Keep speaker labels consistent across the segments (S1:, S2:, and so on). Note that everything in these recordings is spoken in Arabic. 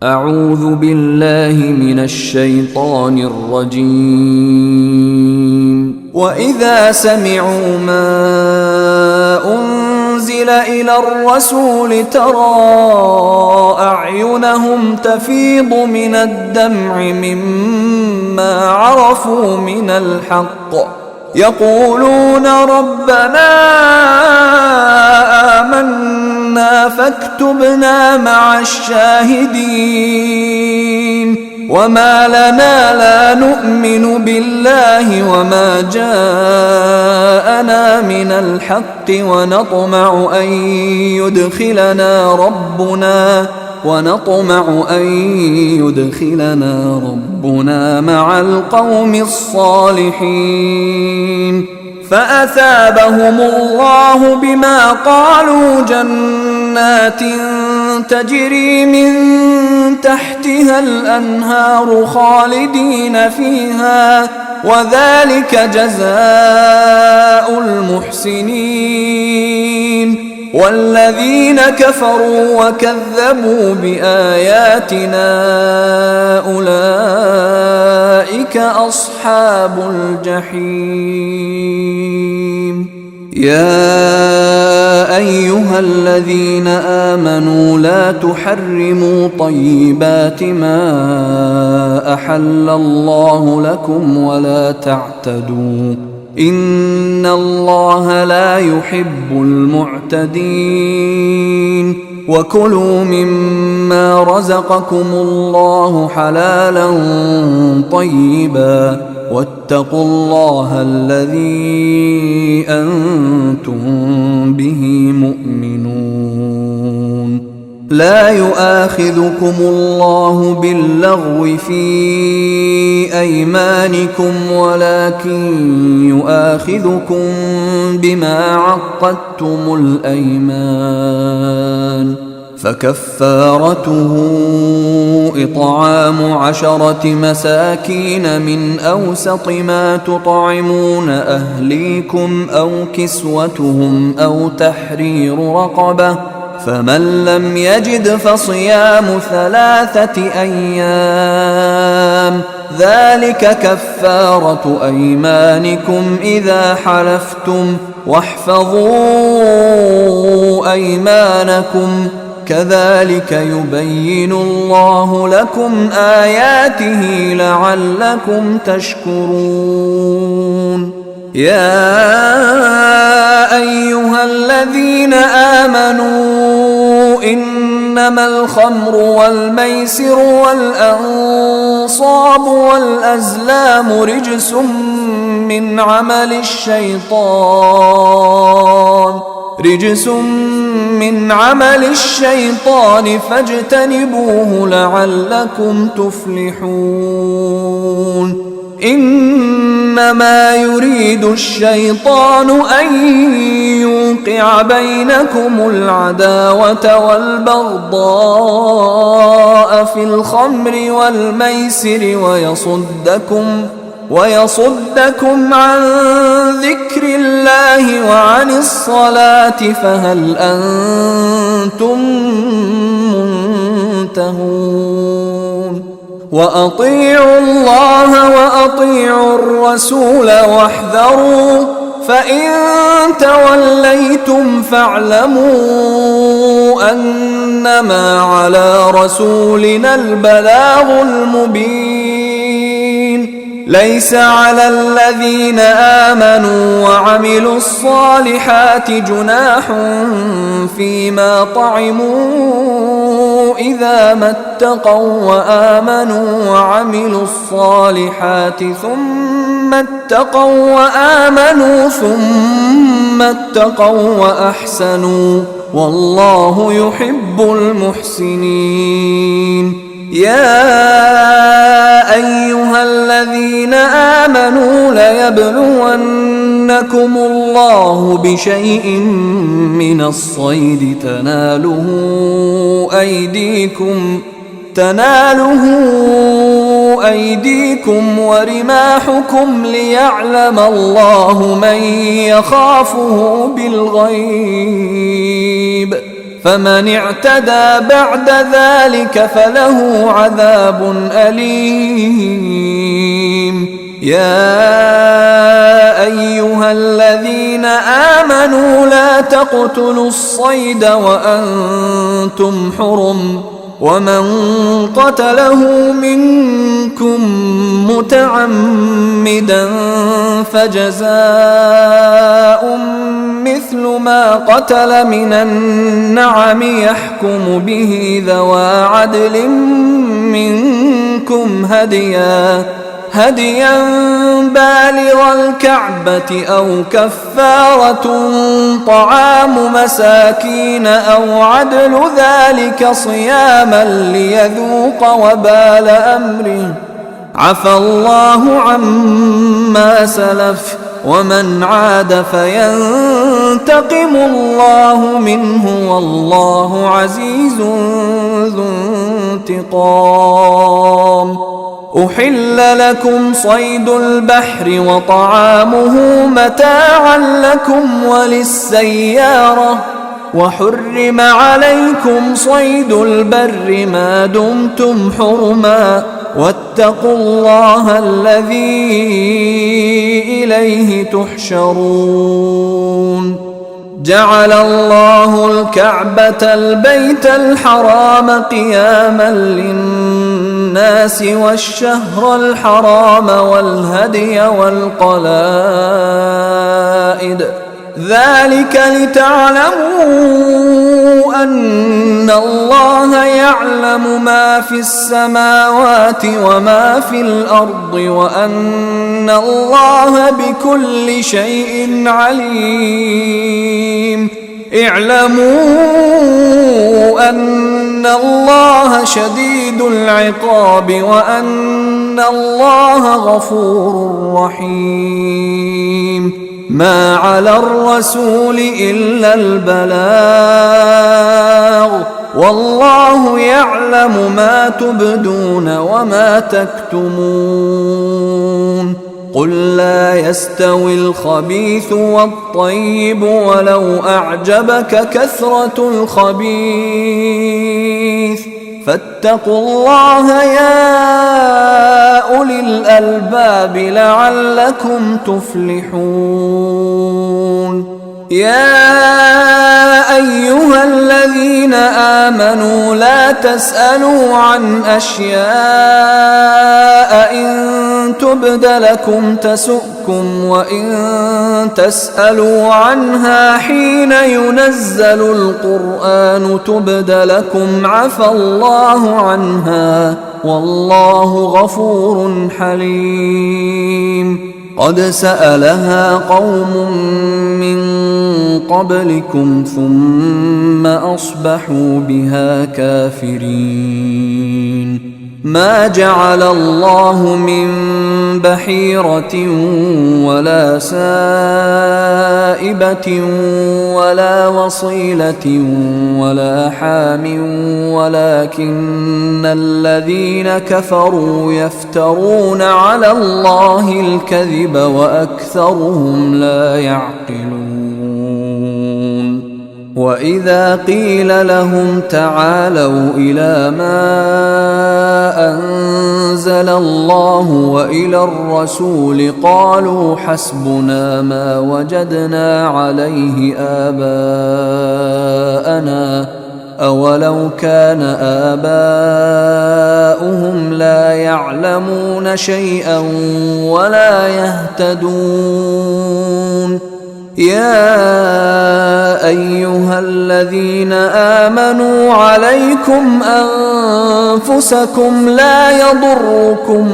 S1: أعوذ بالله من الشيطان الرجيم. وإذا سمعوا ما أنزل إلى الرسول ترى أعينهم تفيض من الدمع مما عرفوا من الحق يقولون ربنا آمنا فاكتبنا مع الشاهدين. وما لنا لا نؤمن بالله وما جاءنا من الحق ونطمع أن يدخلنا ربنا مع القوم الصالحين. فأثابهم الله بما قالوا جنات تجري من تحتها الأنهار خالدين فيها وذلك جزاء المحسنين. والذين كفروا وكذبوا بآياتنا أولئك أصحاب الجحيم. يا أيها الذين آمنوا لا تحرموا طيبات ما أحل الله لكم ولا تعتدوا إن الله لا يحب المعتدين. وكلوا مما رزقكم الله حلالا طيبا واتقوا الله الذي أنتم به مؤمنون. لا يؤاخذكم الله باللغو في أيمانكم ولكن يؤاخذكم بما عقدتم الأيمان. فكفارته إطعام 10 مساكين من أوسط ما تطعمون أهليكم أو كسوتهم أو تحرير رقبة. فمن لم يجد فصيام 3 أيام ذلك كفارة أيمانكم إذا حلفتم واحفظوا أيمانكم كذلك يبين الله لكم آياته لعلكم تشكرون. يا أيها الذين آمنوا إنما الخمر والميسر والأنصاب والأزلام رجس من عمل الشيطان فاجتنبوه لعلكم تفلحون. إنما يريد الشيطان أن يوقع بينكم العداوة والبغضاء في الخمر والميسر ويصدكم عن ذكر الله وعن الصلاة فهل أنتم منتهون. وأطيعوا الله وأطيعوا الرسول واحذروا فإن توليتم فاعلموا أنما على رسولنا البلاغ المبين. ليس على الذين آمنوا وعملوا الصالحات جناح فيما طعموا إذا ما اتقوا وآمنوا وعملوا الصالحات ثم اتقوا وأحسنوا والله يحب المحسنين. يا أيها الذين آمنوا ليبلونكم الله بشيء من الصيد تناله أيديكم ورماحكم ليعلم الله من يخافه بالغيب فمن اعتدى بعد ذلك فله عذاب أليم. يا أيها الذين آمنوا لا تقتلوا الصيد وأنتم حرم، ومن قتله منكم متعمدا فجزاء مثل ما قتل من النعم يحكم به ذوى عدل منكم هديا بالغ الكعبة أو كفارة طعام مساكين أو عدل ذلك صياما ليذوق وبال أمره. عفى الله عما سلف، ومن عاد فينتقم الله منه والله عزيز ذو انتقام. أحل لكم صيد البحر وطعامه متاعا لكم وللسيارة، وحرم عليكم صيد البر ما دمتم حرما، واتقوا الله الذي إليه تحشرون. جعل الله الكعبة البيت الحرام قياما للناس والشهر الحرام والهدي والقلائد، ذلك لتعلموا أن الله يعلم ما في السماوات وما في الأرض وأن الله بكل شيء عليم. اعلموا أن الله شديد العقاب وأن الله غفور رحيم. ما على الرسول إلا البلاغ، والله يعلم ما تبدون وما تكتمون. قل لا يستوي الخبيث والطيب ولو أعجبك كثرة الخبيث، فاتقوا الله يا أولي الألباب لعلكم تفلحون. يا أيها الذين آمنوا لا تسألوا عن أشياء إن تبد لكم تسؤكم، وإن تسألوا عنها حين ينزل القرآن تبد لكم عفى الله عنها والله غفور حليم. قد سألها قوم من قبلكم ثم أصبحوا بها كافرين. ما جعل الله من بحيرة ولا سائبة ولا وصيلة ولا حام، ولكن الذين كفروا يفترون على الله الكذب وأكثرهم لا يعقلون. وإذا قيل لهم تعالوا إلى ما أنزل الله وإلى الرسول قالوا حسبنا ما وجدنا عليه آباءنا أولو كان آباؤهم لا يعلمون شيئا ولا يهتدون. يا أيها الذين آمنوا عليكم أنفسكم لا يضركم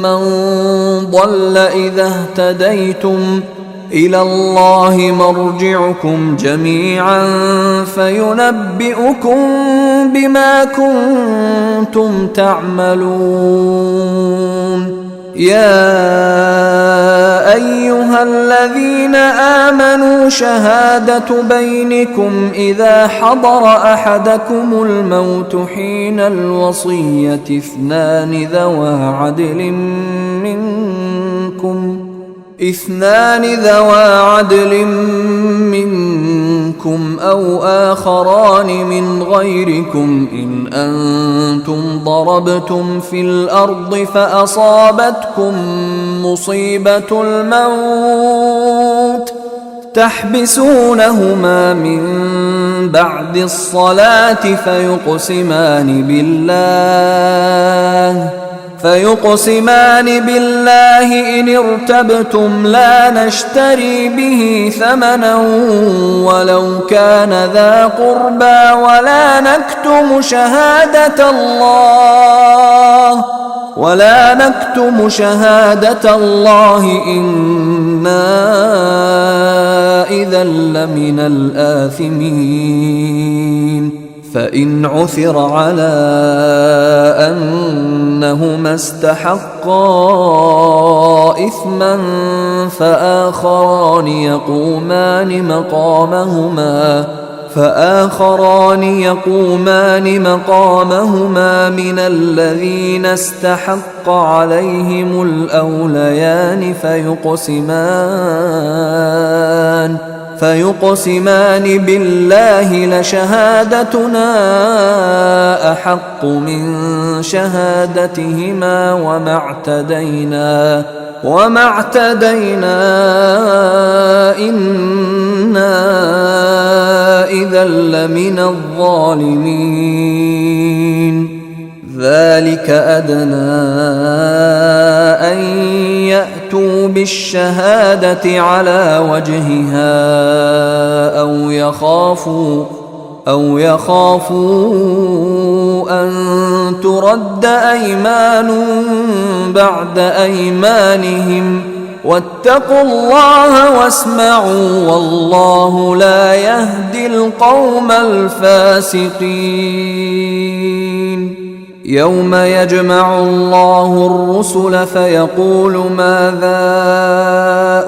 S1: من ضل إذا اهتديتم، إلى الله مرجعكم جميعا فينبئكم بما كنتم تعملون. يا أيها الذين آمنوا شهادة بينكم إذا حضر أحدكم الموت حين الوصية اثنان ذوى عدل منكم منكم أو آخران من غيركم إن أنتم ضربتم في الأرض فأصابتكم مصيبة الموت تحبسونهما من بعد الصلاة فيقسمان بالله إن ارتبتم لا نشتري به ثمنا ولو كان ذا قربى ولا نكتم شهادة الله إنا إذا لمن الآثمين فإن عثر على أنهما استحقا إثما فآخران يقومان مقامهما من الذين استحق عليهم الأوليان فيقسمان بالله لشهادتنا أحق من شهادتهما وما اعتدينا إنا إذا لمن الظالمين ذلك أدنى أن يأتوا بالشهادة على وجهها أو يخافوا أن ترد أيمان بعد أيمانهم واتقوا الله واسمعوا والله لا يهدي القوم الفاسقين يوم يجمع الله الرسل فيقول ماذا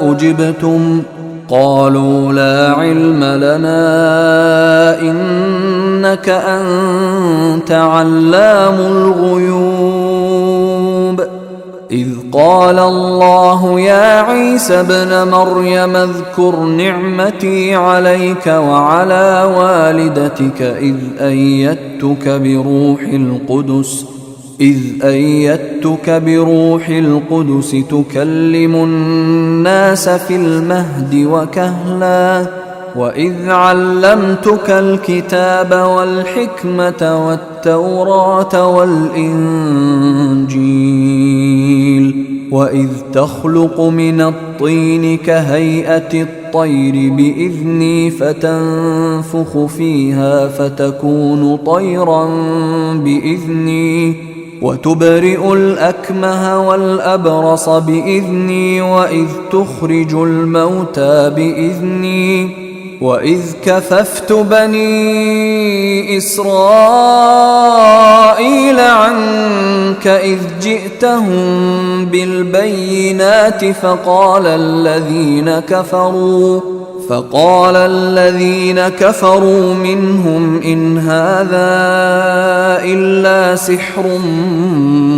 S1: أجبتم قالوا لا علم لنا إنك أنت علام الغيوب إذ قال الله يا عيسى ابن مريم اذكر نعمتي عليك وعلى والدتك إذ أيدتك بروح القدس تكلم الناس في المهد وكهلا وإذ علمتك الكتاب والحكمة والتوراة والإنجيل وإذ تخلق من الطين كهيئة الطير بإذني فتنفخ فيها فتكون طيرا بإذني وتبرئ الأكمه والأبرص بإذني وإذ تخرج الموتى بإذني وإذ كففت بني إسرائيل عنك إذ جئتهم بالبينات فقال الذين كفروا منهم إن هذا إلا سحر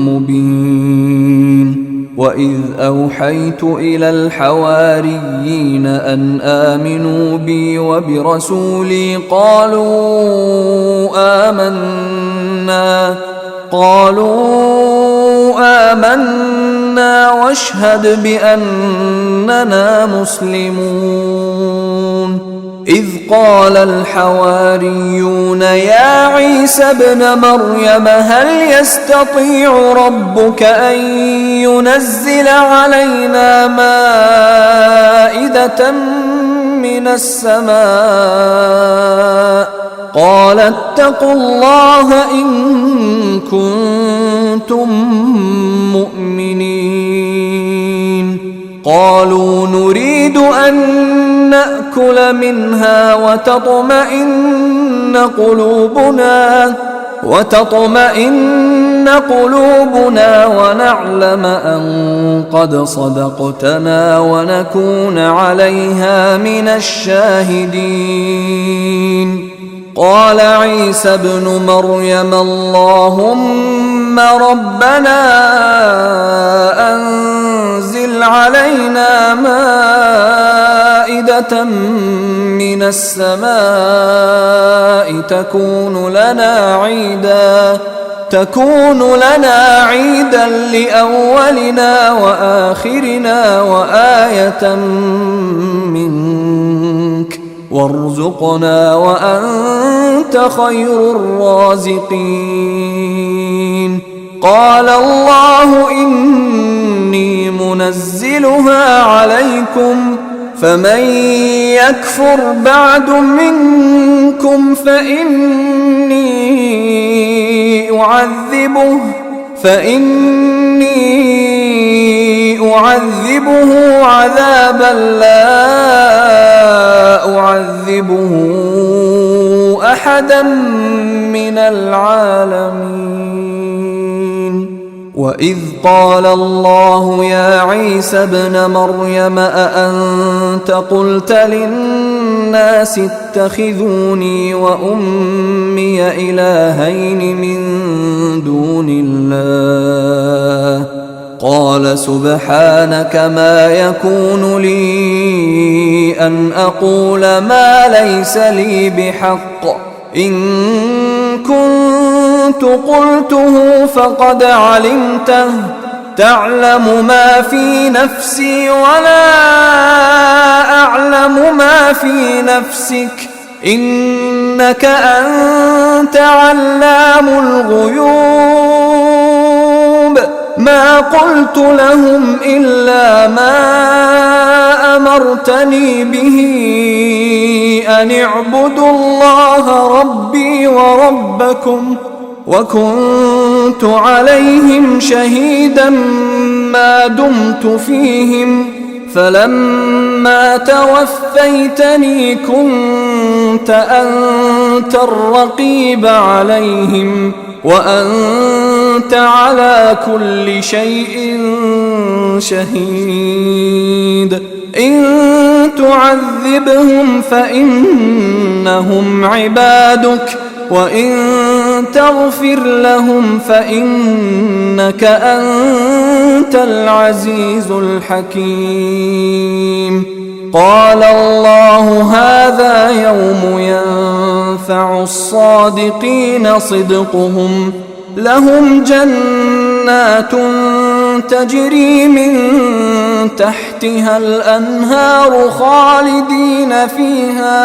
S1: مبين وإذ أوحيت إلى الحواريين أن آمنوا بي وبرسولي قالوا آمنا واشهد بأننا مسلمون إذ قال الحواريون يا عيسى ابن مريم هل يستطيع ربك أن ينزل علينا مائدة من السماء قال اتقوا الله إن كنتم مؤمنين قالوا نريد أن نأكل منها وتطمئن قلوبنا ونعلم أن قد صدقتنا ونكون عليها من الشاهدين قال عيسى ابن مريم اللهم ربنا أنزل علينا مائدة مائدة من السماء تكون لنا عيدا لأولنا وآخرنا وآية منك وارزقنا وأنت خير الرازقين. قال الله إني منزلها عليكم فمن يكفر بعد منكم فإني أعذبه عذابا لا أعذبه أحدا من العالمين. وإذ قال الله يا عيسى ابن مريم أأنت قلت للناس اتخذوني وأمي إلهين من دون الله قال سبحانك ما يكون لي أن أقول ما ليس لي بحق إن كنت قلته فقد علمته تعلم ما في نفسي ولا أعلم ما في نفسك إنك أنت علام الغيوب. ما قلت لهم إلا ما أمرتني به أن اعبدوا الله ربي وربكم وكنت عليهم شهيدا ما دمت فيهم فلما توفيتني كنت أنت الرقيب عليهم وأنت على كل شيء شهيد. إن تعذبهم فإنهم عبادك وإن تغفر لهم فإنك أنت العزيز الحكيم. قال الله هذا يوم ينفع الصادقين صدقهم لهم جنات تجري من تحتها الأنهار خالدين فيها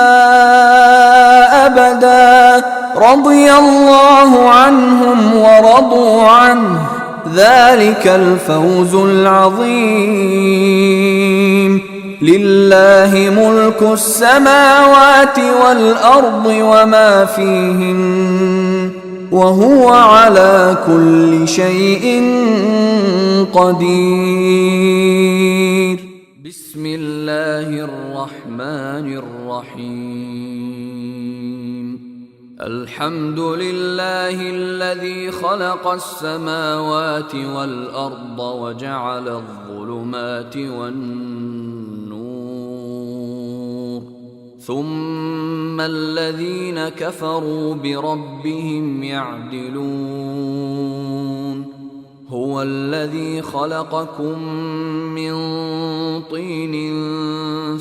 S1: أبدا رضي الله عنهم ورضوا عنه ذلك الفوز العظيم. لله ملك السماوات والأرض وما فيهن وهو على كل شيء قدير. بسم الله الرحمن الرحيم. الحمد لله الذي خلق السماوات والأرض وجعل الظلمات والنور ثم الذين كفروا بربهم يعدلون. هو الذي خلقكم من طين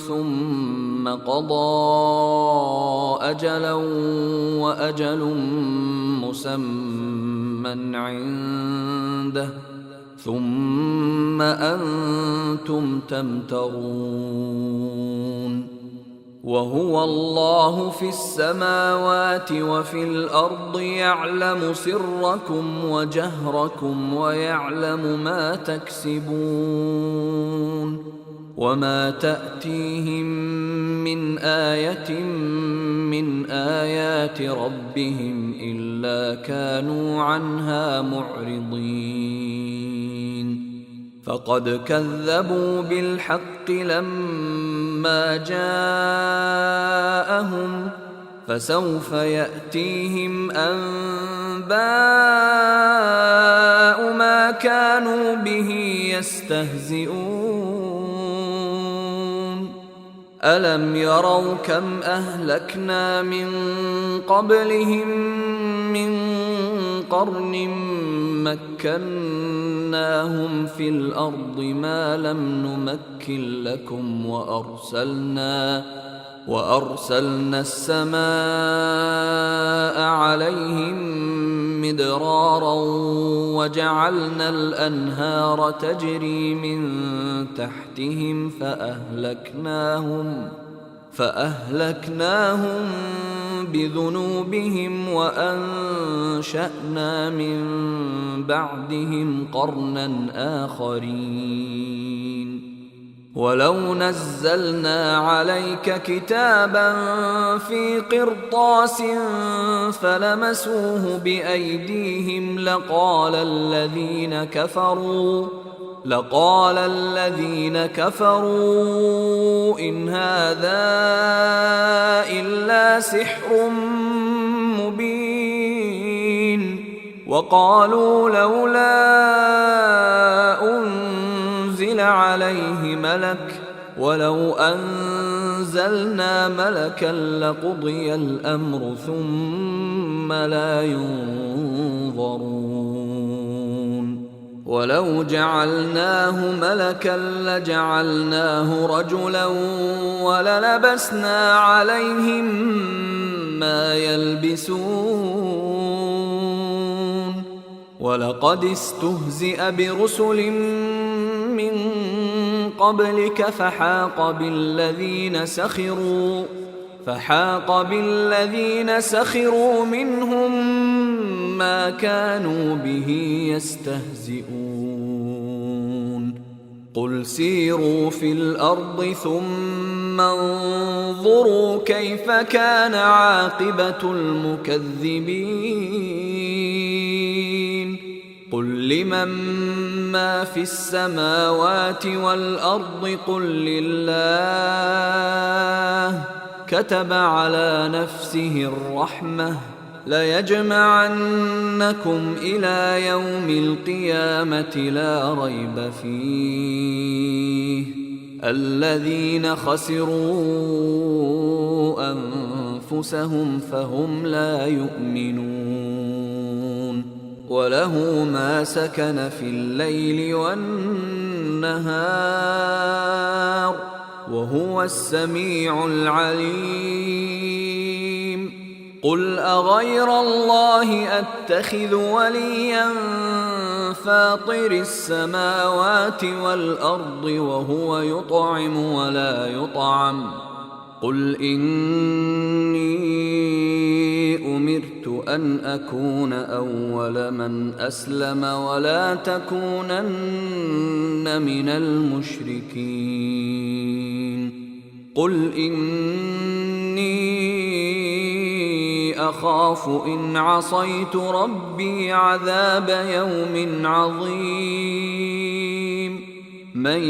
S1: ثم قضى أجلا وأجل مسمى عنده ثم أنتم تمترون. وهو الله في السماوات وفي الأرض يعلم سركم وجهركم ويعلم ما تكسبون. وما تأتيهم من آية من آيات ربهم إلا كانوا عنها معرضين. فقد كذبوا بالحق لما جاءهم فسوف يأتيهم أنباء ما كانوا به يستهزئون. ألم يروا كم أهلكنا من قبلهم من قرن مكناهم
S2: مكناهم في الأرض ما لم نمكن لكم وأرسلنا السماء عليهم مدرارا وجعلنا الأنهار تجري من تحتهم فأهلكناهم بذنوبهم وأنشأنا من بعدهم قرنا آخرين ولو نزلنا عليك كتابا في قرطاس فلمسوه بأيديهم لقال الذين كفروا إن هذا إلا سحر مبين وقالوا لولا أنزل عليه ملك ولو أنزلنا ملكا لقضي الأمر ثم لا ينظرون ولو جعلناه ملكا لجعلناه رجلا وللبسنا عليهم ما يلبسون ولقد استهزئ برسل من قبلك فحاق بالذين سخروا منهم ما كانوا به يستهزئون قل سيروا في الأرض ثم انظروا كيف كان عاقبة المكذبين قل لمن ما في السماوات والأرض قل لله كتب على نفسه الرحمة ليجمعنكم إلى يوم القيامة لا ريب فيه الذين خسروا أنفسهم فهم لا يؤمنون وله ما سكن في الليل والنهار وهو السميع العليم قل أغير الله أتخذ وليا فاطر السماوات والأرض وهو يطعم ولا يطعم قل إني أمرت أن أكون أول من أسلم ولا تكونن من المشركين قل إني أخاف إن عصيت ربي عذاب يوم عظيم من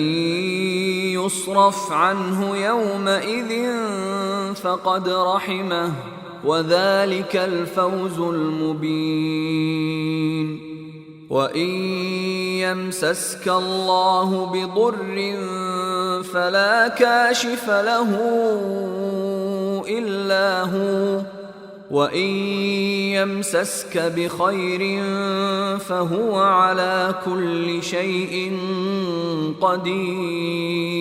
S2: يصرف عنه يومئذ فقد رحمه وذلك الفوز المبين وإن يمسسك الله بضر فلا كاشف له إلا هو وإن يمسسك بخير فهو على كل شيء قدير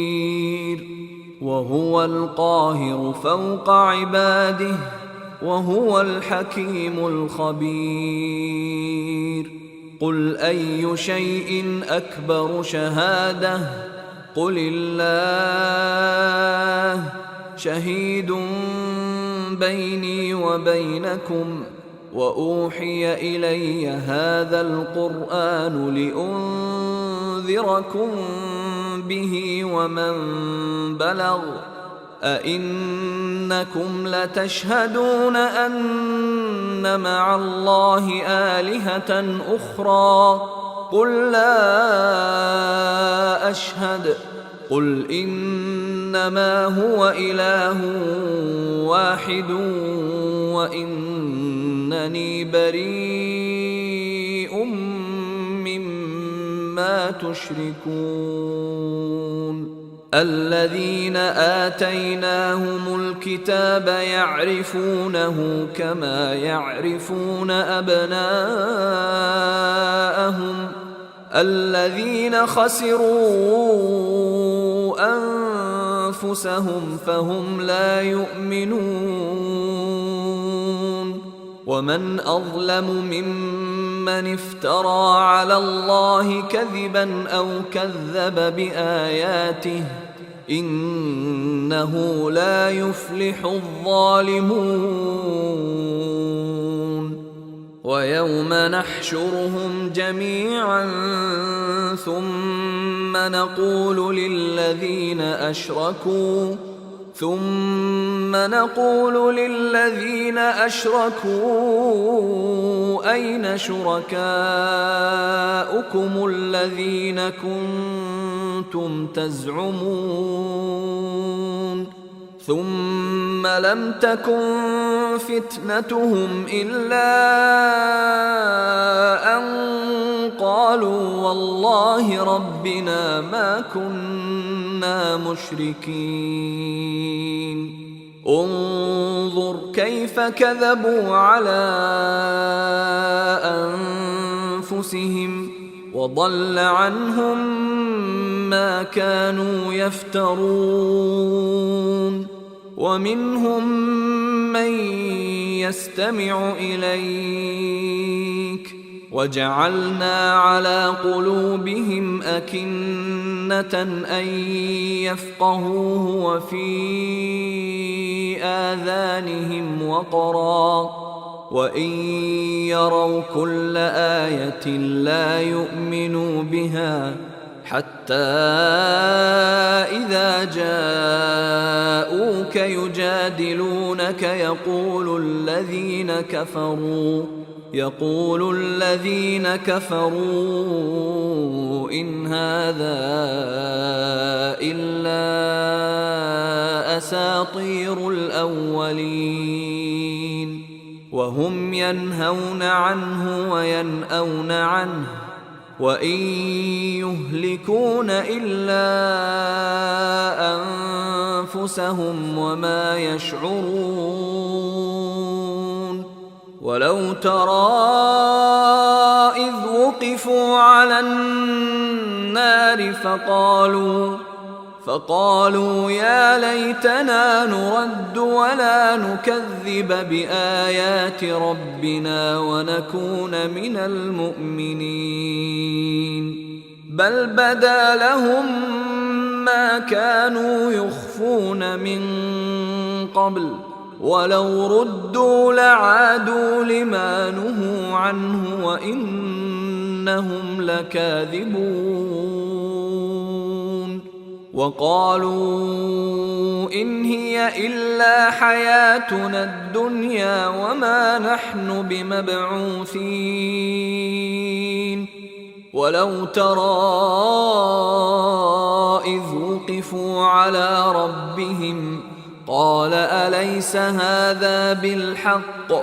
S2: وهو القاهر فوق عباده وهو الحكيم الخبير قل أي شيء أكبر شهادة قل الله شهيد بيني وبينكم وأوحي إلي هذا القرآن لأنذركم به ومن بلغ أئنكم لتشهدون أن مع الله آلهة أخرى قل لا أشهد قل إنما هو إله واحد وإنني بريء مما تشركون الذين آتيناهم الكتاب يعرفونه كما يعرفون أبناءهم الذين خسروا أنفسهم فهم لا يؤمنون. ومن أظلم ممن افترى على الله كذبا أو كذب بآياته إنه لا يفلح الظالمون. ويوم نحشرهم جميعا ثم نقول للذين أشركوا أين شركاؤكم الذين كنتم تزعمون ثم لم تكن فتنتهم إلا أن قالوا والله ربنا ما كنا مشركين. انظر كيف كذبوا على أنفسهم وضل عنهم ما كانوا يفترون. ومنهم من يستمع إليك وجعلنا على قلوبهم أكنة أن يفقهوه وفي آذانهم وقرا وإن يروا كل آية لا يؤمنوا بها حتى إذا جاءوك يجادلونك يقول الذين كفروا إن هذا إلا أساطير الأولين. وهم ينهون عنه وينأون عنه وإن يهلكون إلا أنفسهم وما يشعرون. ولو ترى إذ وقفوا على النار فقالوا يا ليتنا نرد ولا نكذب بآيات ربنا ونكون من المؤمنين. بل بدا لهم ما كانوا يخفون من قبل ولو ردوا لعادوا لما نهوا عنه وإنهم لكاذبون. وقالوا إن هي إلا حياتنا الدنيا وما نحن بمبعوثين. ولو ترى إذ وقفوا على ربهم قال أليس هذا بالحق؟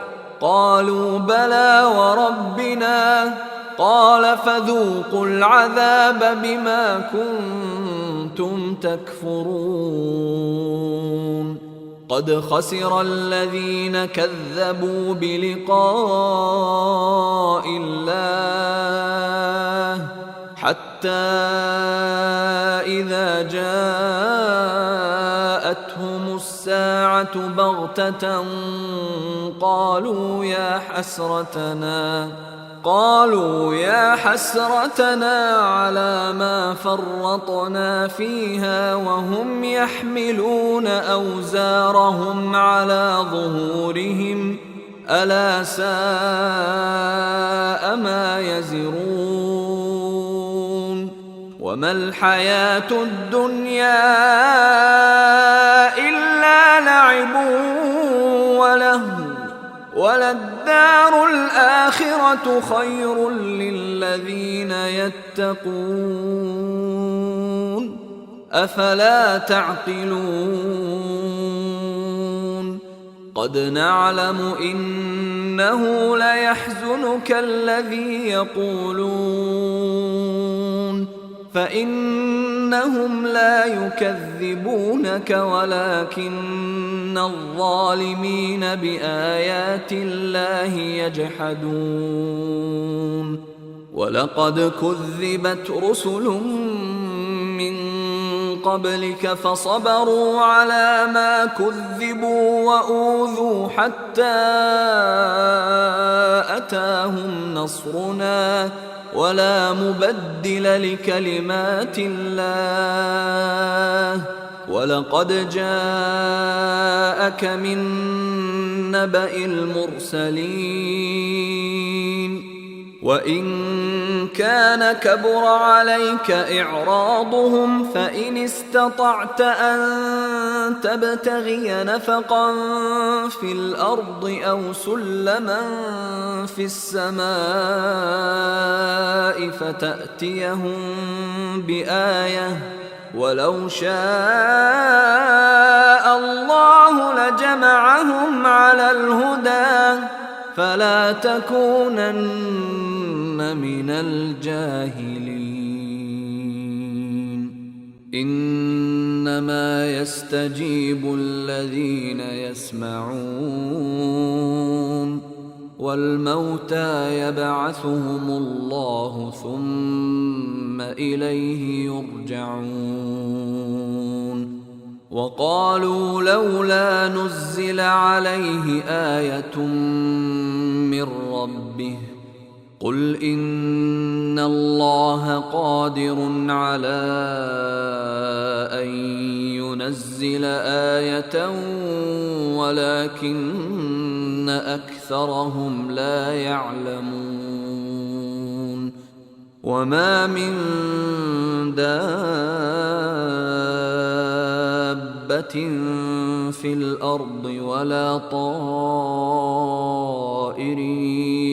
S2: قالوا بلى وربنا. قال فذوقوا العذاب بما كنتم تكفرون. قد خسر الذين كذبوا بلقاء الله حتى إذا جاءتهم الساعة بغتة قالوا يا حسرتنا على ما فرطنا فيها وهم يحملون أوزارهم على ظهورهم ألا ساء ما يزرون. وما الحياة الدنيا إلا لعب ولهو وللدار الآخرة خير للذين يتقون أفلا تعقلون. قد نعلم إنه ليحزنك الذي يقولون فإنهم لا يكذبونك ولكن الظالمين بآيات الله يجحدون. ولقد كذبت رسل من قبلك فصبروا على ما كذبوا وأوذوا حتى أتاهم نصرنا ولا مبدل لكلمات الله ولقد جاءك من نبأ المرسلين وإن كان كبر عليك إعراضهم فإن استطعت أن تبتغي نفقا في الأرض أو سلما في السماء فتأتيهم بآية ولو شاء الله لجمعهم على الهدى فلا تكونن من الجاهلين إنما يستجيب الذين يسمعون والموتى يبعثهم الله ثم إليه يرجعون وقالوا لولا نزل عليه آية من ربه قل إن الله قادر على أن ينزل آية ولكن أكثرهم لا يعلمون وما من دابة في الأرض ولا طائر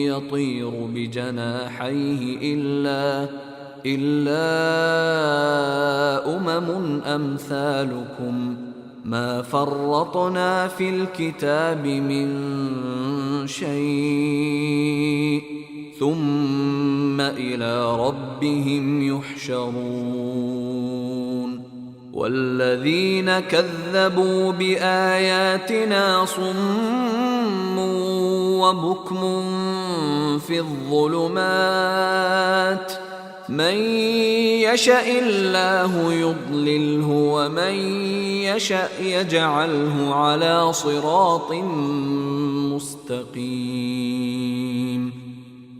S2: يطير بجناحيه إلا أمم أمثالكم ما فرطنا في الكتاب من شيء ثم إلى ربهم يحشرون والذين كذبوا بآياتنا صم وبكم في الظلمات من يشاء الله يضلله ومن يشاء يجعله على صراط مستقيم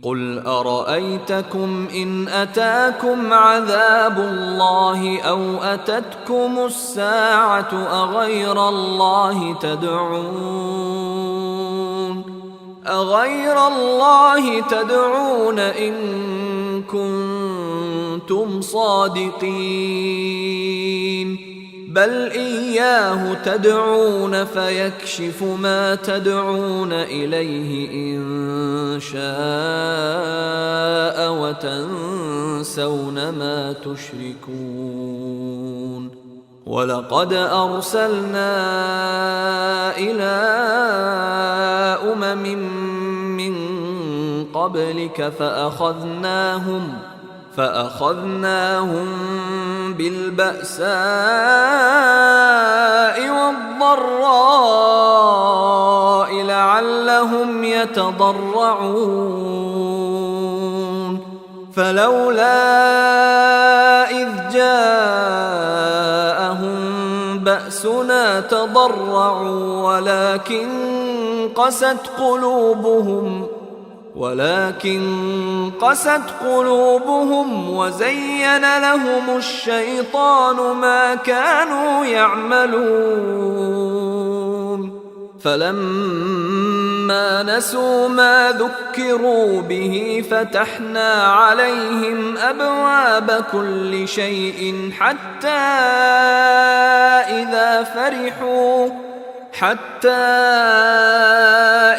S2: قل أرأيتكم إن أتاكم عذاب الله أو أتتكم الساعة أغير الله تدعون إن كنتم صادقين بل إياه تدعون فيكشف ما تدعون إليه إن شاء وتنسون ما تشركون ولقد أرسلنا إلى أمم من قبلك فأخذناهم بالبأساء والضراء لعلهم يتضرعون فلولا إذ جاءهم بأسنا تضرعوا ولكن قست قلوبهم وزين لهم الشيطان ما كانوا يعملون فلما نسوا ما ذكروا به فتحنا عليهم أبواب كل شيء حتى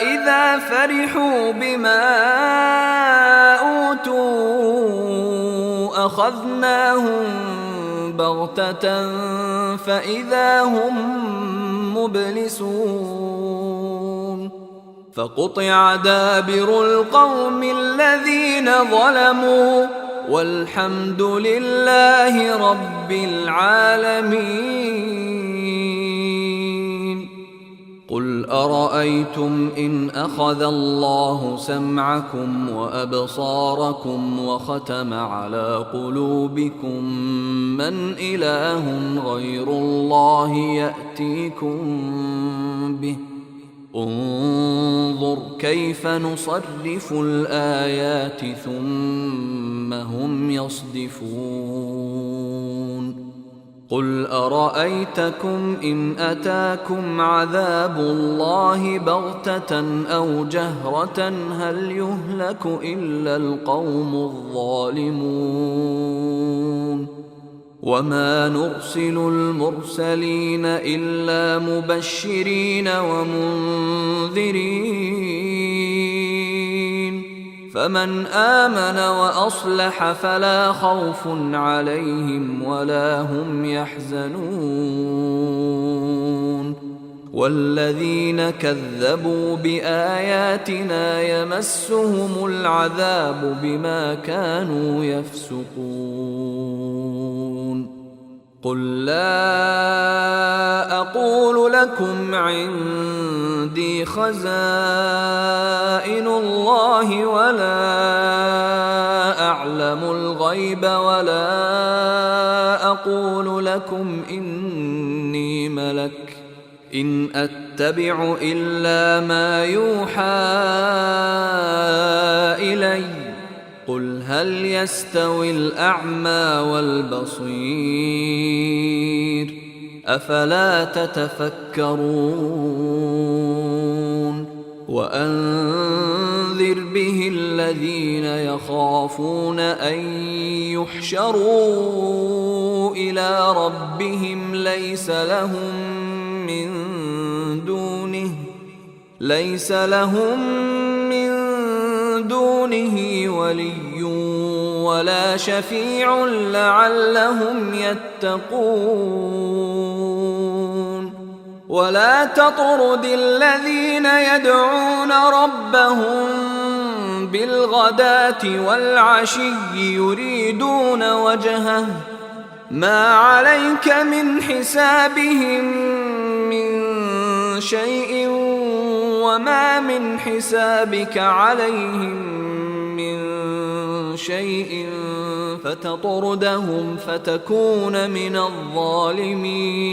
S2: إذا فرحوا بما أوتوا أخذناهم بغتة فإذا هم مبلسون فقطع دابر القوم الذين ظلموا والحمد لله رب العالمين قل أرأيتم إن أخذ الله سمعكم وأبصاركم وختم على قلوبكم من إله غير الله يأتيكم به انظر كيف نصرف الآيات ثم هم يصدفون قل أرأيتكم إن أتاكم عذاب الله بغتة أو جهرة هل يهلك إلا القوم الظالمون وما نرسل المرسلين إلا مبشرين ومنذرين فمن آمن وأصلح فلا خوف عليهم ولا هم يحزنون والذين كذبوا بآياتنا يمسهم العذاب بما كانوا يفسقون قل لا أقول لكم عندي خزائن الله ولا أعلم الغيب ولا أقول لكم إني ملك إن أتبع إلا ما يوحى إلي قل هل يستوي الأعمى والبصير أفلا تتفكرون وأنذر به الذين يخافون أن يحشروا إلى ربهم ليس لهم من دونه ولي ولا شفيع لعلهم يتقون ولا تطرد الذين يدعون ربهم بالغداة والعشي يريدون وجهه ما عليك من حسابهم من شيء وما من حسابك عليهم من شيء فتطردهم فتكون من الظالمين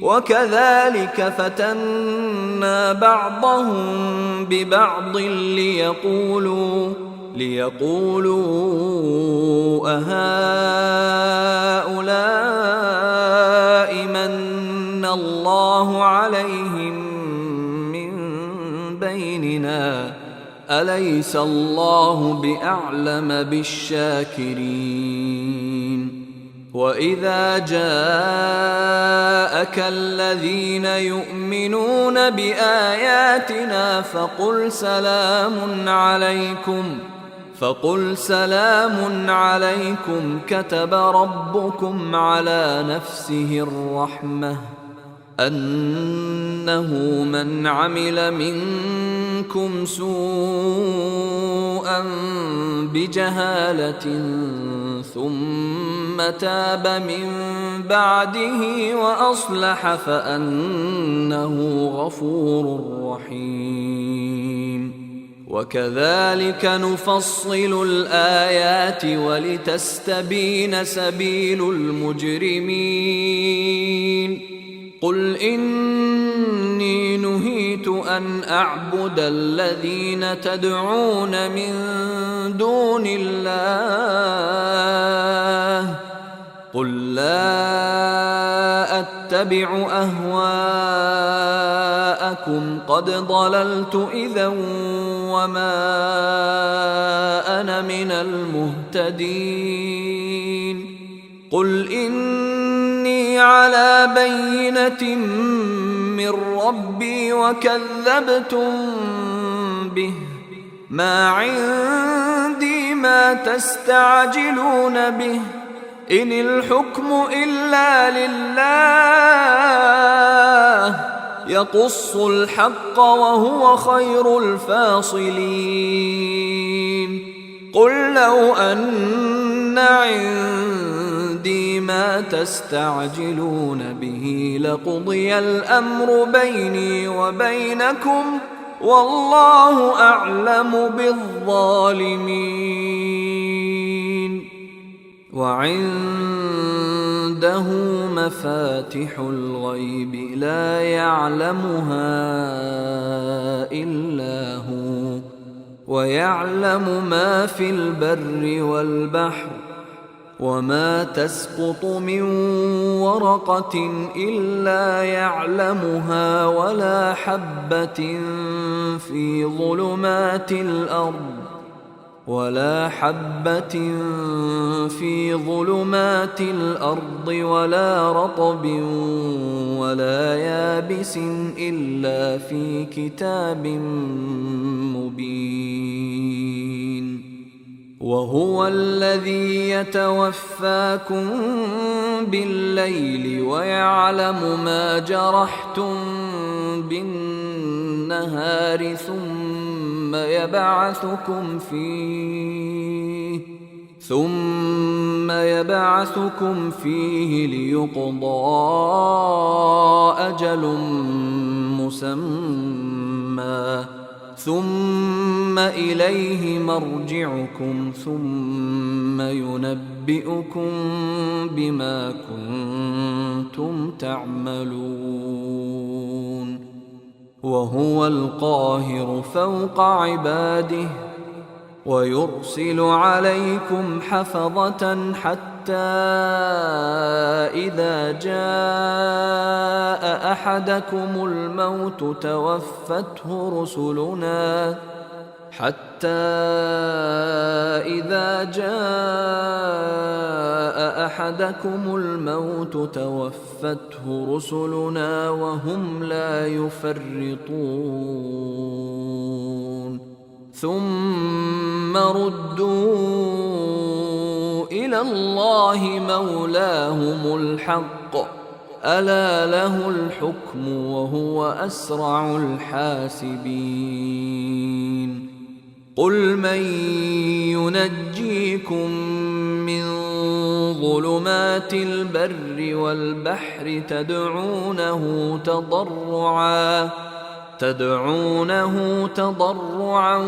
S2: وكذلك فتنا بعضهم ببعض ليقولوا أهؤلاء من الله عليهم من بيننا أليس الله بأعلم بالشاكرين وإذا جاءك الذين يؤمنون بآياتنا فقل سلام عليكم كتب ربكم على نفسه الرحمة أنه من عمل منكم سوءا بجهالة ثم تاب من بعده وأصلح فأنه غفور رحيم وكذلك نفصل الآيات ولتستبين سبيل المجرمين قل إني نهيت أن أعبد الذين تدعون من دون الله قل لا أتبع أهواءكم قد ضللت إذا وما أنا من المهتدين قل إني على بينة من ربي وكذبتم به ما عندي ما تستعجلون به إن الحكم إلا لله يقص الحق وهو خير الفاصلين قل لو أن عندي عندي ما تستعجلون به لقضي الأمر بيني وبينكم والله أعلم بالظالمين. وعنده مفاتح الغيب لا يعلمها إلا هو ويعلم ما في البر والبحر وما تسقط من ورقة إلا يعلمها ولا حبة في ظلمات الأرض ولا رطب ولا يابس إلا في كتاب مبين. وهو الذي يتوفاكم بالليل ويعلم ما جرحتم بالنهار ثم يبعثكم فيه ليقضى أجل مسمى ثم إليه مرجعكم ثم ينبئكم بما كنتم تعملون. وهو القاهر فوق عباده ويرسل عليكم حفظة حتى إذا جاء أحدكم الموت توفته رسلنا وهم لا يفرطون ثم ردوا إلى الله مولاهم الحق ألا له الحكم وهو أسرع الحاسبين. قل من ينجيكم من ظلمات البر والبحر تدعونه تضرعا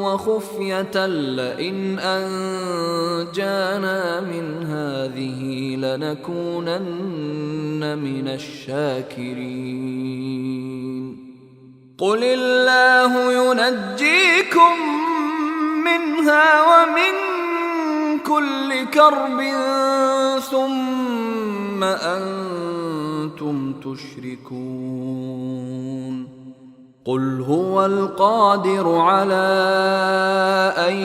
S2: وخفية لئن أنجانا من هذه لنكونن من الشاكرين. قل الله ينجيكم منها ومن كل كرب ثم أنتم تشركون. قل هو القادر على أن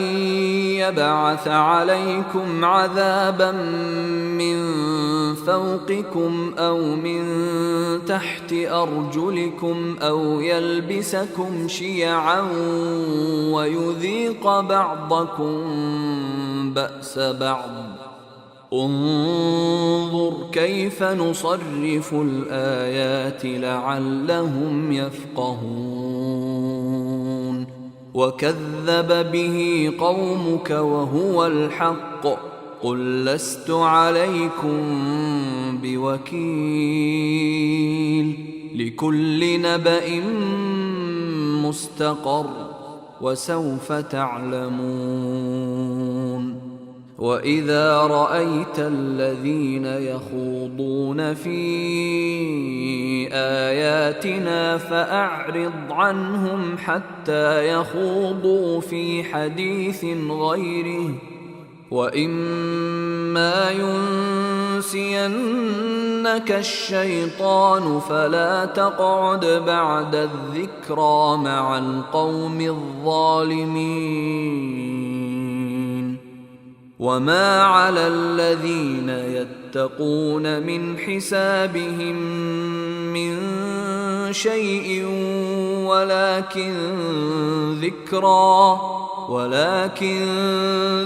S2: يبعث عليكم عذابا من فوقكم أو من تحت أرجلكم أو يلبسكم شيعا ويذيق بعضكم بأس بعض. انظر كيف نصرف الآيات لعلهم يفقهون. وكذب به قومك وهو الحق قل لست عليكم بوكيل لكل نبأ مستقر وسوف تعلمون. وإذا رأيت الذين يخوضون في آياتنا فأعرض عنهم حتى يخوضوا في حديث غيره وإما ينسينك الشيطان فلا تقعد بعد الذكرى مع القوم الظالمين. وما على الذين يتقون من حسابهم من شيء ولكن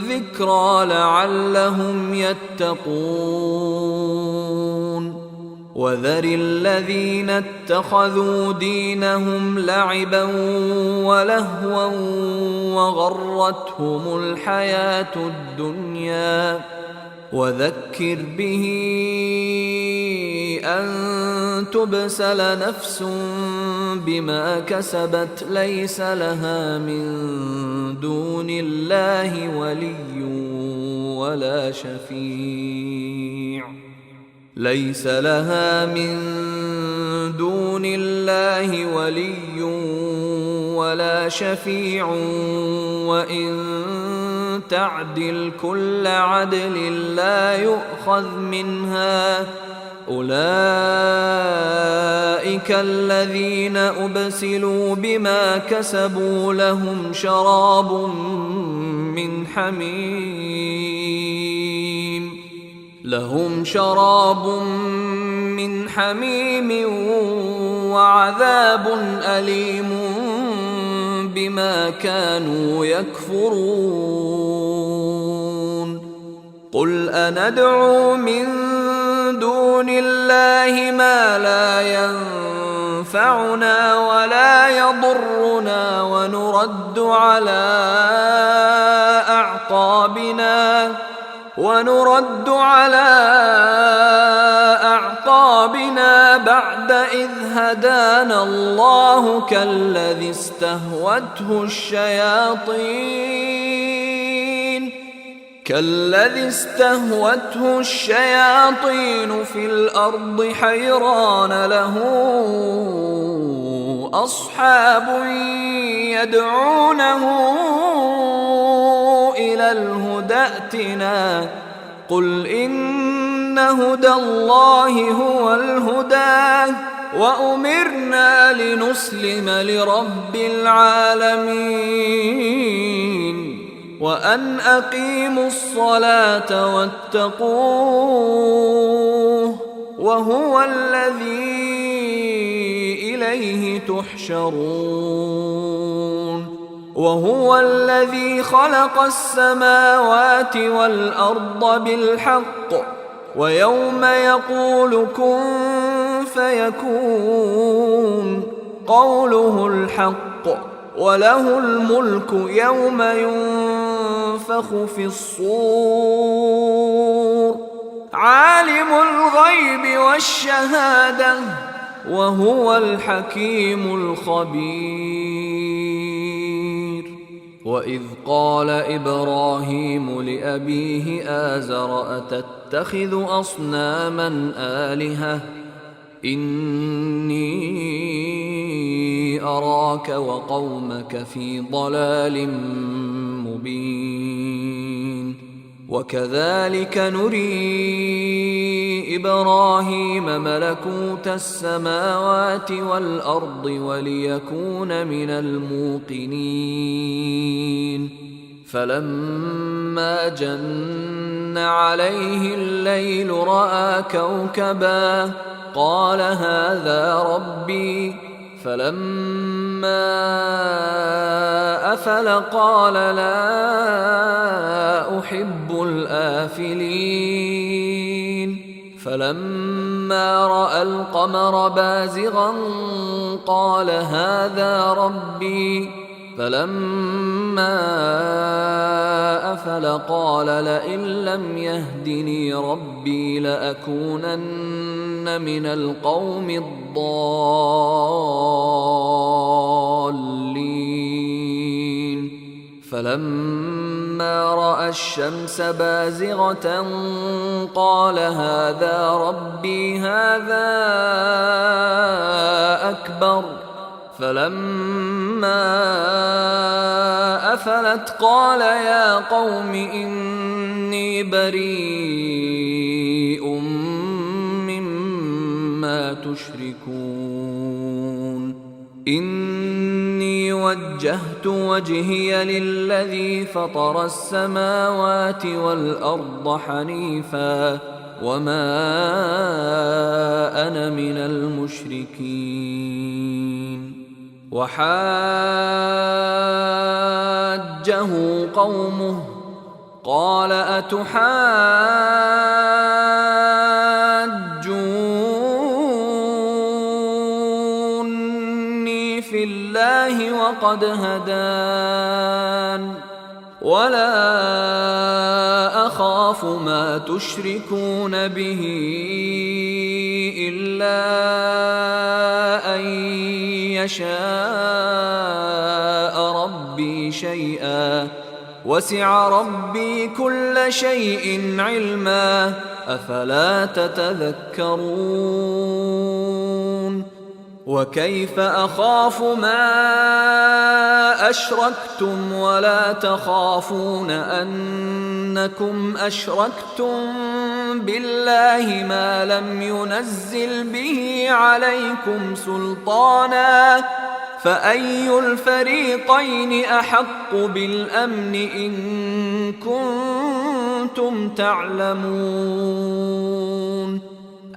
S2: ذكرى لعلهم يتقون. وذر الذين اتخذوا دينهم لعبا ولهوا وغرتهم الحياة الدنيا وذكر به أن تبسل نفس بما كسبت ليس لها من دون الله ولي ولا شفيع ليس لها من دون الله ولي ولا شفيع وإن تعدل كل عدل لا يؤخذ منها أولئك الذين أبسلوا بما كسبوا لهم شراب من حميم وعذاب أليم بما كانوا يكفرون قل أندعو من دون الله ما لا ينفعنا ولا يضرنا ونرد على أعقابنا بعد إذ هدانا الله كالذي استهوته الشياطين في الأرض حيران له أصحاب يدعونه إلى الهدى ائتنا قل إن هدى الله هو الهدى وأمرنا لنسلم لرب العالمين وأن أقيموا الصلاة واتقوه وهو الذي إليه تحشرون وهو الذي خلق السماوات والأرض بالحق ويوم يقول كن فيكون قوله الحق وله الملك يوم ينفخ في الصور عالم الغيب والشهادة وهو الحكيم الخبير وإذ قال إبراهيم لأبيه آزر أتتخذ أصناما آلهة إني أراك وقومك في ضلال مبين وكذلك نري إبراهيم ملكوت السماوات والأرض وليكون من الموقنين فلما جن عليه الليل رأى كوكبا قال هذا ربي فلما أفل قال لا أحب الآفلين فلما رأى القمر بازغا قال هذا ربي فلما أفل قال لئن لم يهدني ربي لأكونن من القوم الضالين فلما رأى الشمس بازغة قال هذا ربي هذا أكبر فلما أفلت قال يا قوم إني بريء مما تشركون إني وجهت وجهي للذي فطر السماوات والأرض حنيفا وما أنا من المشركين وحاجه قومه قال أتحاجوني قد هدان ولا أخاف ما تشركون به إلا أن يشاء ربي شيئا وسع ربي كل شيء علما أفلا تتذكرون وكيف أخاف ما أشركتم ولا تخافون أنكم أشركتم بالله ما لم ينزل به عليكم سلطانا فأي الفريقين أحق بالأمن إن كنتم تعلمون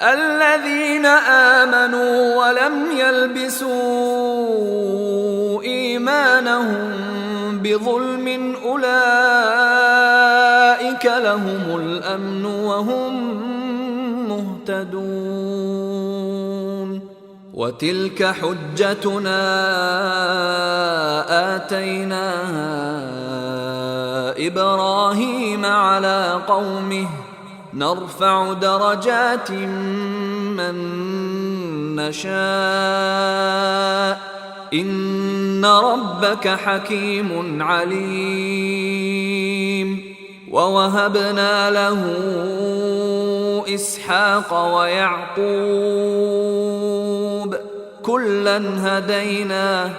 S2: الذين آمنوا ولم يلبسوا إيمانهم بظلم أولئك لهم الأمن وهم مهتدون وتلك حجتنا آتيناها إبراهيم على قومه نرفع درجات من نشاء إن ربك حكيم عليم ووهبنا له إسحاق ويعقوب كلا هدينا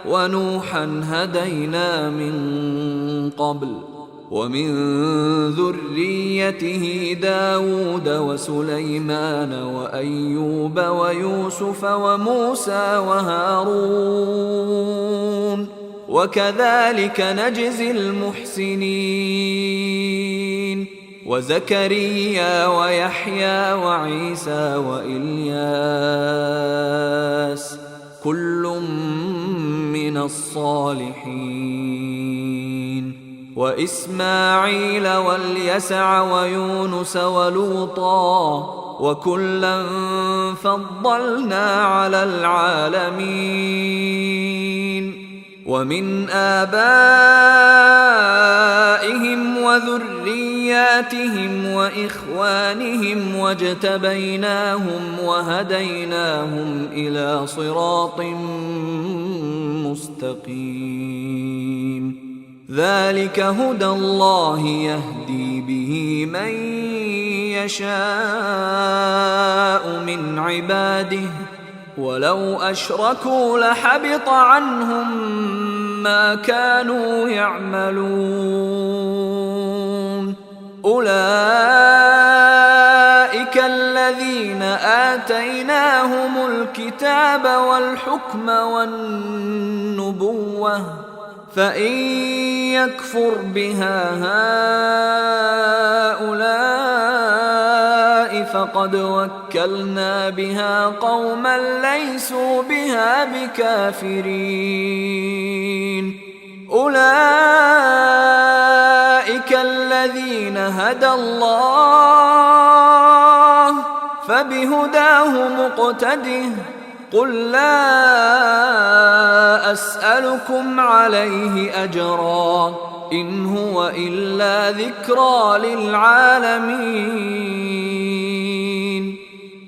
S2: ونوحا هدينا من قبل ومن ذريته داود وسليمان وأيوب ويوسف وموسى وهارون وكذلك نجزي المحسنين وزكريا ويحيى وعيسى وإلياس كل من الصالحين وإسماعيل واليسع ويونس ولوطا وكلا فضلنا على العالمين ومن آبائهم وذرياتهم وإخوانهم واجتبيناهم وهديناهم إلى صراط مستقيم ذلك هدى الله يهدي به من يشاء من عباده ولو أشركوا لحبط عنهم ما كانوا يعملون أولئك الذين آتيناهم الكتاب والحكم والنبوة فإن يكفر بها هؤلاء فقد وكلنا بها قوما ليسوا بها بكافرين أولئك الذين هدى الله فبهداه مقتده قل لا أسألكم عليه أجرا إن هو إلا ذكرى للعالمين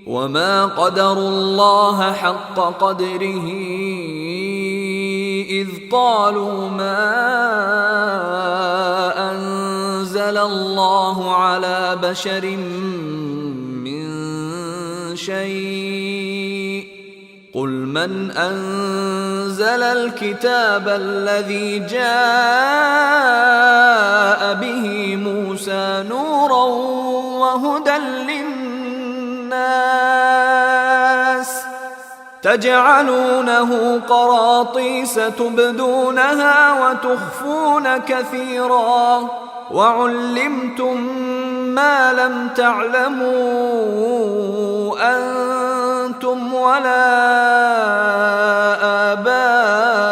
S2: وما قدروا الله حق قدره إذ قالوا ما أنزل الله على بشر من شيء قل من أنزل الكتاب الذي جاء به موسى نورا وهدى للناس تجعلونه قراطيس تبدونها وتخفون كثيرا وعلمتم ما لم تعلموا أنتم ولا آباؤكم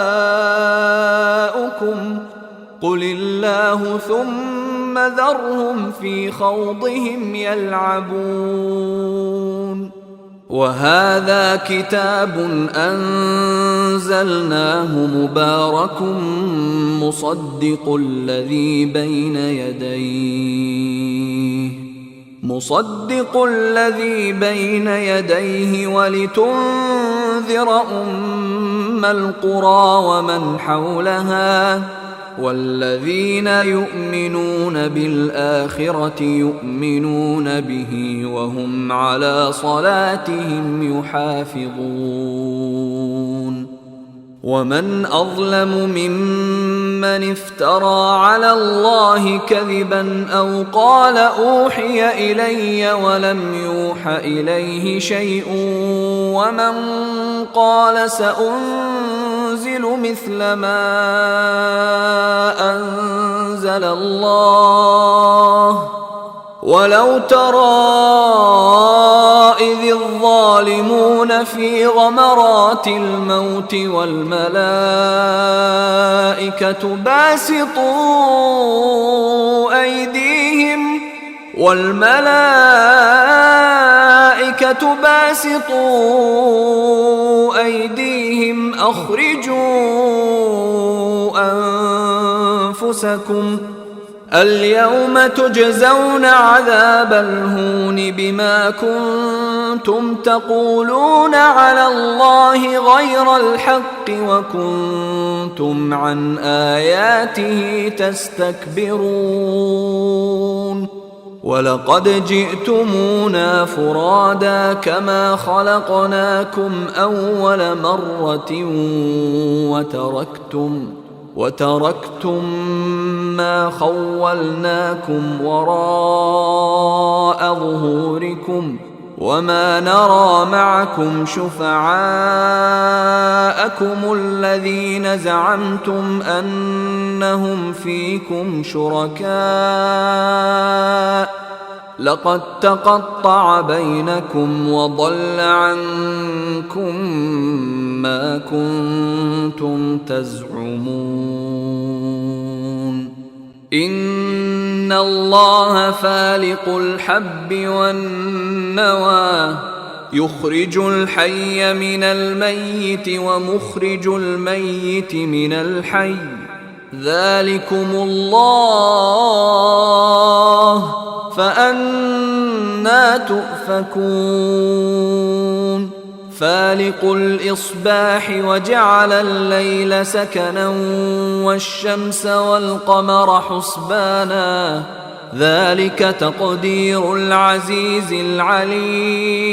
S2: قل الله ثم ذرهم في خوضهم يلعبون وهذا كتاب أنزلناه مبارك مصدق الذي بين يديه ولتنذر أم القرى ومن حولها والذين يؤمنون بالآخرة يؤمنون به وهم على صلاتهم يحافظون ومن أظلم ممن افترى على الله كذبا أو قال أوحي إلي ولم يوح إليه شيء ومن قال سأنزل مثل ما أنزل الله ولو ترى إذ الظالمون في غمرات الموت والملائكة باسطوا أيديهم أخرجوا أنفسكم اليوم تجزون عذاب الهون بما كنتم تقولون على الله غير الحق وكنتم عن آياته تستكبرون ولقد جئتمونا فرادا كما خلقناكم أول مرة وتركتم ما خولناكم وراء ظهوركم وما نرى معكم شفعاءكم الذين زعمتم أنهم فيكم شركاء لقد تقطع بينكم وضل عنكم ما كنتم تزعمون إن الله فالق الحب والنوى يخرج الحي من الميت ومخرج الميت من الحي ذلكم الله فأنى تؤفكون فالق الإصباح وجعل الليل سكنا والشمس والقمر حسبانا ذلك تقدير العزيز العليم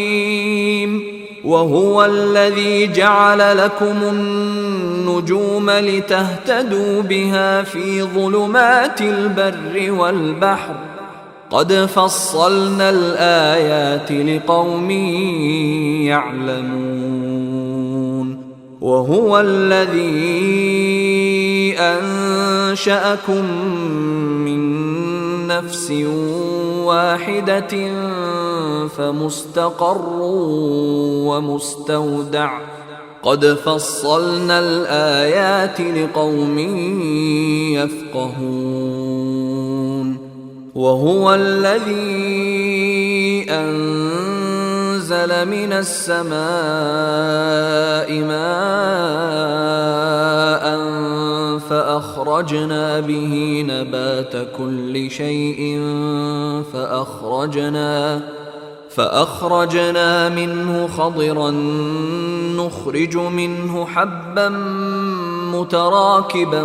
S2: وهو الذي جعل لكم النجوم لتهتدوا بها في ظلمات البر والبحر قد فصلنا الآيات لقوم يعلمون وهو الذي أنشأكم من نفس واحدة فمستقر ومستودع قد فصلنا الآيات لقوم يفقهون وهو الذي أنزل من السماء ماء فأخرجنا به نبات كل شيء فأخرجنا منه خضرا نخرج منه حبا متراكبا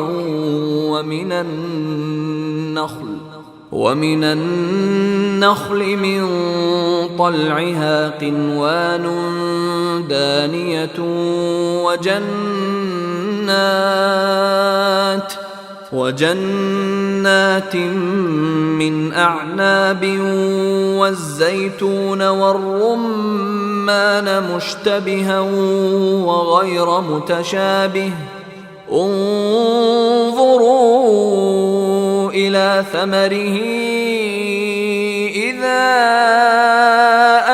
S2: ومن النخل من طلعها قنوان دانية وجنات من أعناب والزيتون والرمان مشتبها وغير متشابه انظروا إلى ثمره إذا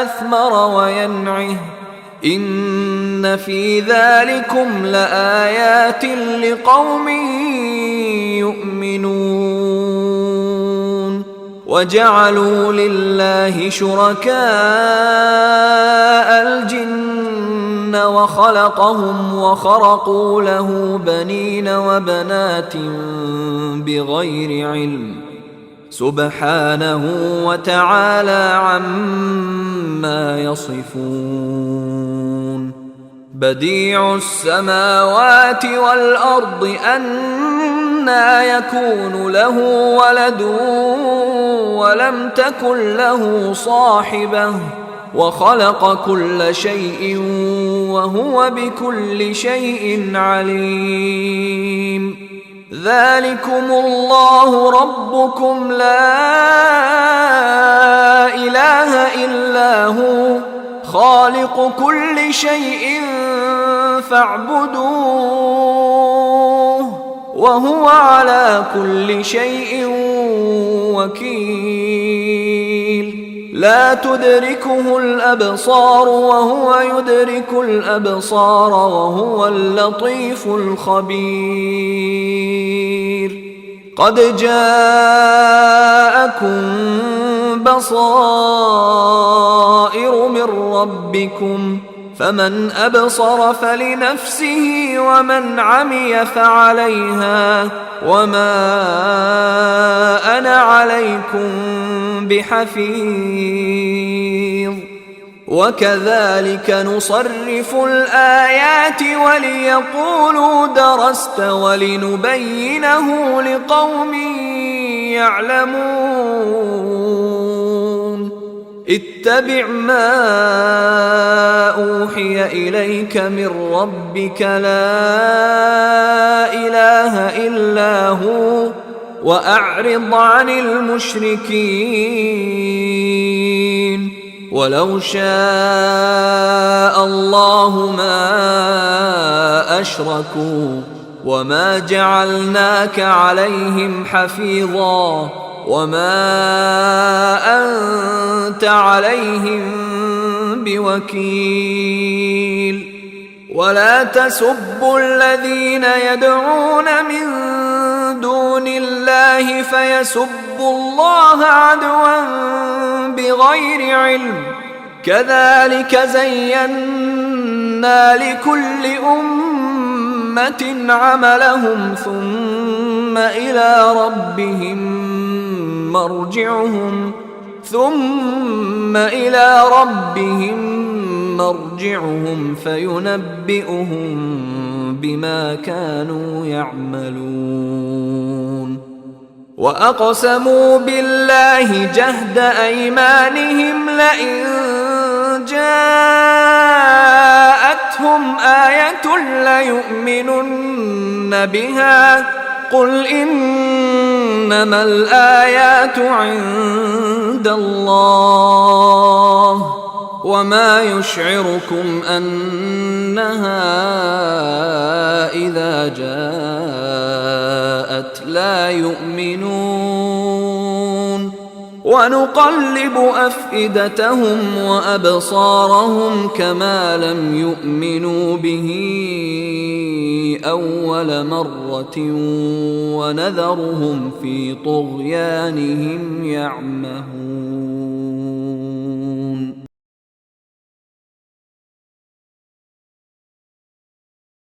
S2: أثمر وينعه إن في ذلكم لآيات لقوم يؤمنون وجعلوا لله شركاء الجن وخلقهم وخرقوا له بنين وبنات بغير علم سبحانه وتعالى عما يصفون. بديع السماوات والأرض أنى يكون له ولد ولم تكن له صاحبة وخلق كل شيء وهو بكل شيء عليم. ذلكم الله ربكم لا إله إلا هو خالق كل شيء فاعبدوه وهو على كل شيء وكيل. لا تدركه الأبصار وهو يدرك الأبصار وهو اللطيف الخبير. قد جاءكم بصائر من ربكم فمن أبصر فلنفسه ومن عمي فعليها وما أنا عليكم بحفيظ. وكذلك نصرف الآيات وليقولوا درست ولنبينه لقوم يعلمون. اتبع ما أوحي إليك من ربك لا إله إلا هو وأعرض عن المشركين. ولو شاء الله ما أشركوا وما جعلناك عليهم حفيظا وما أنت عليهم بوكيل. ولا تسبوا الذين يدعون من دون الله فيسبوا الله عدوا بغير علم. كذلك زينا لكل أمة عملهم ثم إلى ربهم مرجعهم فينبئهم بما كانوا يعملون. وأقسموا بالله جهد أيمانهم لئن جاءتهم آية ليؤمنن بها قل إنما الآيات عند الله وما يشعركم أنها إذا جاءت لا يؤمنون. ونقلب أفئدتهم وأبصارهم كما لم يؤمنوا به أول مرة ونذرهم في طغيانهم يعمهون.